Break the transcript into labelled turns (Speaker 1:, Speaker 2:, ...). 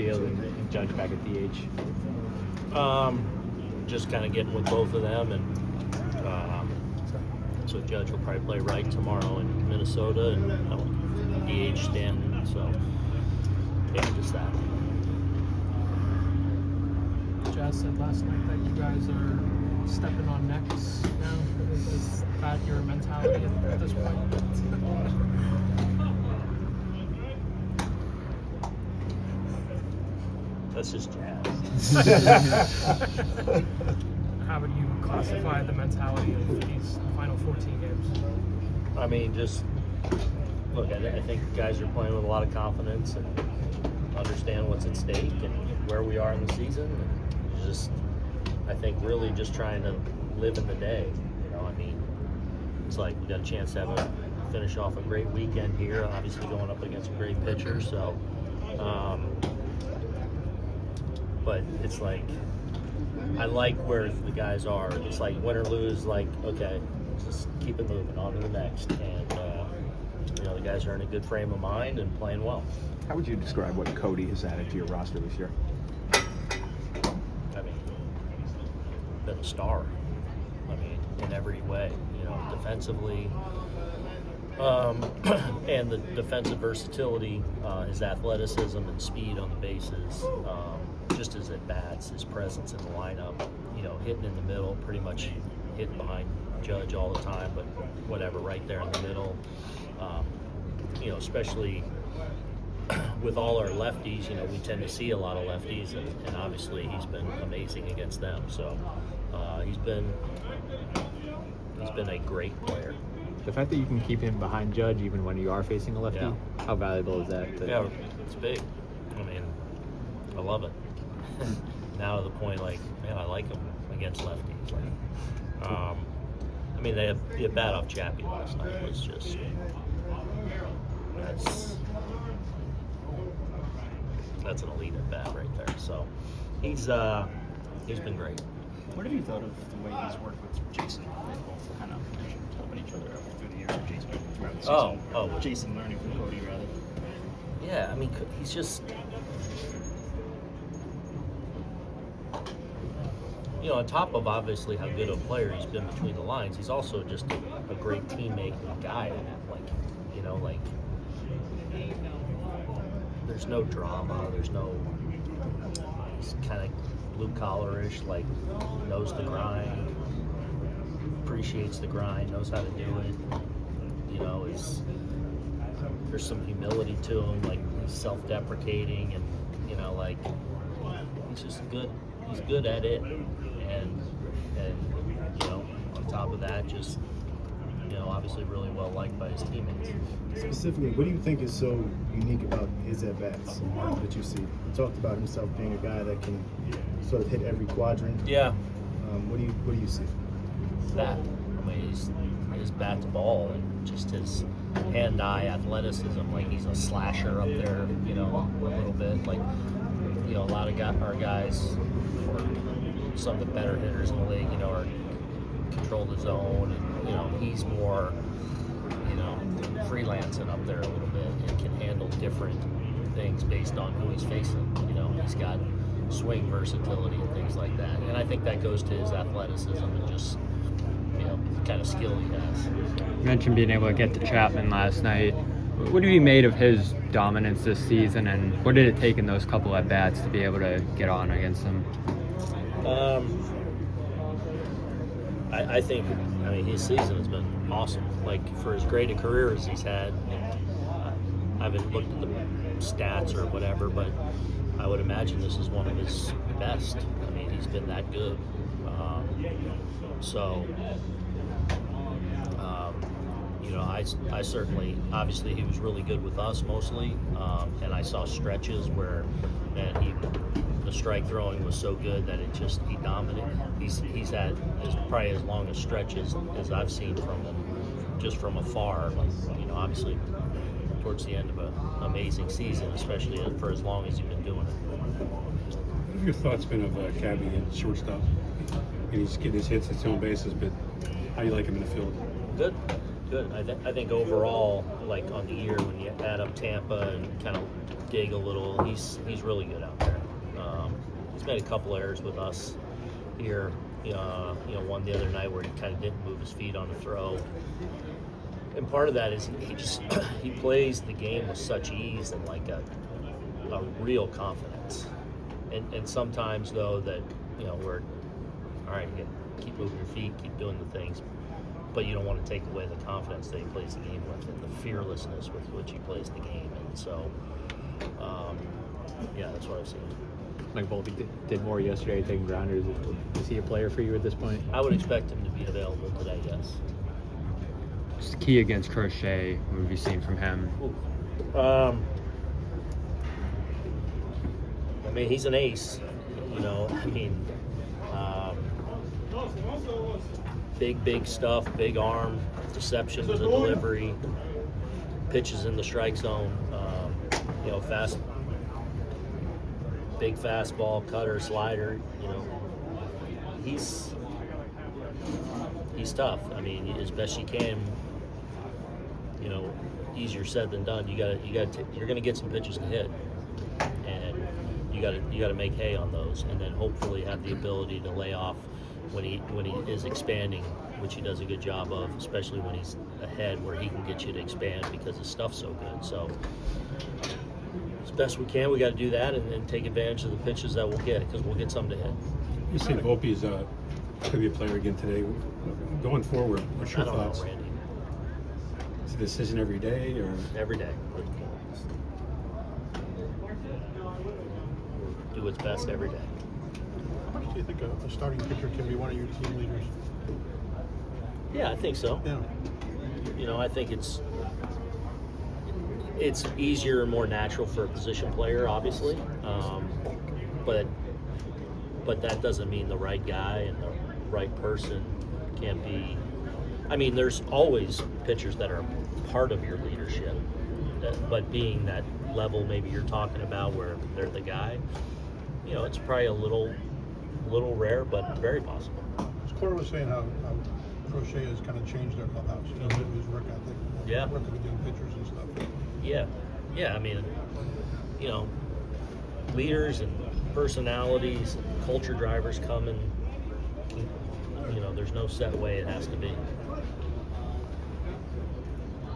Speaker 1: outfield and Judge back at DH?
Speaker 2: Just kind of getting with both of them, and so Judge will probably play right tomorrow in Minnesota, and DH Stanton. So yeah, just that.
Speaker 3: Jazz said last night that you guys are stepping on necks now. Is that your mentality at this point?
Speaker 2: That's just Jazz.
Speaker 3: How would you classify the mentality of these final 14 games?
Speaker 2: I mean, just look, I think guys are playing with a lot of confidence and understand what's at stake and where we are in the season. And just, I think, really just trying to live in the day. You know, I mean, it's like we got a chance to finish off a great weekend here. Obviously, going up against a great pitcher. So, but it's like I like where the guys are. It's like win or lose. Like, okay, just keep it moving on to the next. And you know, the guys are in a good frame of mind and playing well.
Speaker 1: How would you describe what Cody has added to your roster this year?
Speaker 2: I mean, been a star. I mean, in every way, you know, defensively, and the defensive versatility, his athleticism and speed on the bases, just his at-bats, his presence in the lineup, you know, hitting in the middle, pretty much hitting behind Judge all the time, but whatever, right there in the middle. You know, especially with all our lefties, you know, we tend to see a lot of lefties, and obviously he's been amazing against them. So he's been a great player.
Speaker 1: The fact that you can keep him behind Judge even when you are facing a lefty,
Speaker 2: Yeah.
Speaker 1: how valuable is that?
Speaker 2: Yeah, it's big. I mean, I love it. Now to the point, like, man, I like him against lefties. Like, I mean, the at-bat off Chappie last night was just that's an elite at-bat right there. So he's been great.
Speaker 4: What have you thought of the way he's worked with Jason? They both kind of helping each other out through the years. Jason throughout the season.
Speaker 2: Oh.
Speaker 4: Jason learning from Cody, rather.
Speaker 2: Yeah, I mean, he's just, you know, on top of obviously how good a player he's been between the lines, he's also just a great teammate and guy. Like, you know, like, there's no drama. He's kind of blue-collar-ish, like, knows the grind, appreciates the grind, knows how to do it. You know, there's some humility to him, like he's self-deprecating, and you know, like he's just good. He's good at it, and you know, on top of that, just, you know, obviously really well liked by his teammates.
Speaker 5: Specifically, what do you think is so unique about his at-bats that you see? He talked about himself being a guy that can sort of hit every quadrant.
Speaker 2: Yeah.
Speaker 5: What do you see?
Speaker 2: That, I mean, his bat to ball and just his hand-eye athleticism. Like, he's a slasher up there, you know, a little bit. Like, you know, a lot of our guys, or some of the better hitters in the league, you know, are control the zone, and you know, he's more, you know, freelancing up there a little bit and can handle different things based on who he's facing. You know, he's got swing versatility and things like that, and I think that goes to his athleticism and just, you know, the kind of skill he has.
Speaker 1: You mentioned being able to get to Chapman last night. What have you made of his dominance this season, and what did it take in those couple at bats to be able to get on against him?
Speaker 2: I think, I mean, his season has been awesome. Like, for as great a career as he's had, I haven't looked at the stats or whatever, but I would imagine this is one of his best. I mean, he's been that good. You know, I certainly, obviously he was really good with us mostly, and I saw stretches where, man, the strike throwing was so good that it just, he dominated. He's had probably as long as stretches as I've seen from him, just from afar. Like, you know, obviously towards the end of an amazing season, especially for as long as you've been doing it.
Speaker 6: What have your thoughts been of Cabby at shortstop? And he's getting his hits at his own bases, but how do you like him in the field?
Speaker 2: Good. Good. I think overall, like on the year, when you add up Tampa and kind of dig a little, he's really good out there. He's made a couple errors with us here. One the other night where he kind of didn't move his feet on the throw. And part of that is he plays the game with such ease and like a real confidence. And sometimes though that we're all right, you gotta keep moving your feet, keep doing the things, but you don't want to take away the confidence that he plays the game with and the fearlessness with which he plays the game. And so, that's what I've seen.
Speaker 1: Like Volpe did more yesterday taking grounders. Is he a player for you at this point?
Speaker 2: I would expect him to be available today, yes.
Speaker 1: Just key against Crochet, what have you seen from him?
Speaker 2: I mean, he's an ace, big stuff, big arm, deception with the delivery, pitches in the strike zone, fast, big fastball, cutter, slider, he's tough. I mean, as best you can, easier said than done. You're going to get some pitches to hit, and you got to make hay on those, and then hopefully have the ability to lay off when he is expanding, which he does a good job of, especially when he's ahead, where he can get you to expand because his stuff's so good. So as best we can, we got to do that, and then take advantage of the pitches that we'll get, because we'll get some to hit.
Speaker 6: You say Volpe's could be a player again today. Going forward, what's your
Speaker 2: I don't
Speaker 6: thoughts?
Speaker 2: know, Randy.
Speaker 6: Is it a decision every day, or
Speaker 2: Every day. Do what's best every day.
Speaker 7: How much do you think a starting pitcher can be one of your team leaders?
Speaker 2: Yeah, I think so.
Speaker 7: Yeah.
Speaker 2: I think it's easier and more natural for a position player, obviously, but that doesn't mean the right guy and the right person can't be. I mean, there's always pitchers that are part of your leadership, but being that level maybe you're talking about where they're the guy, it's probably a little rare, but very possible.
Speaker 7: Cora was saying how Crochet has kind of changed their clubhouse, his work ethic,
Speaker 2: Yeah.
Speaker 7: working with young pitchers and stuff.
Speaker 2: Yeah. I mean, leaders and personalities and culture drivers come and, there's no set way it has to be.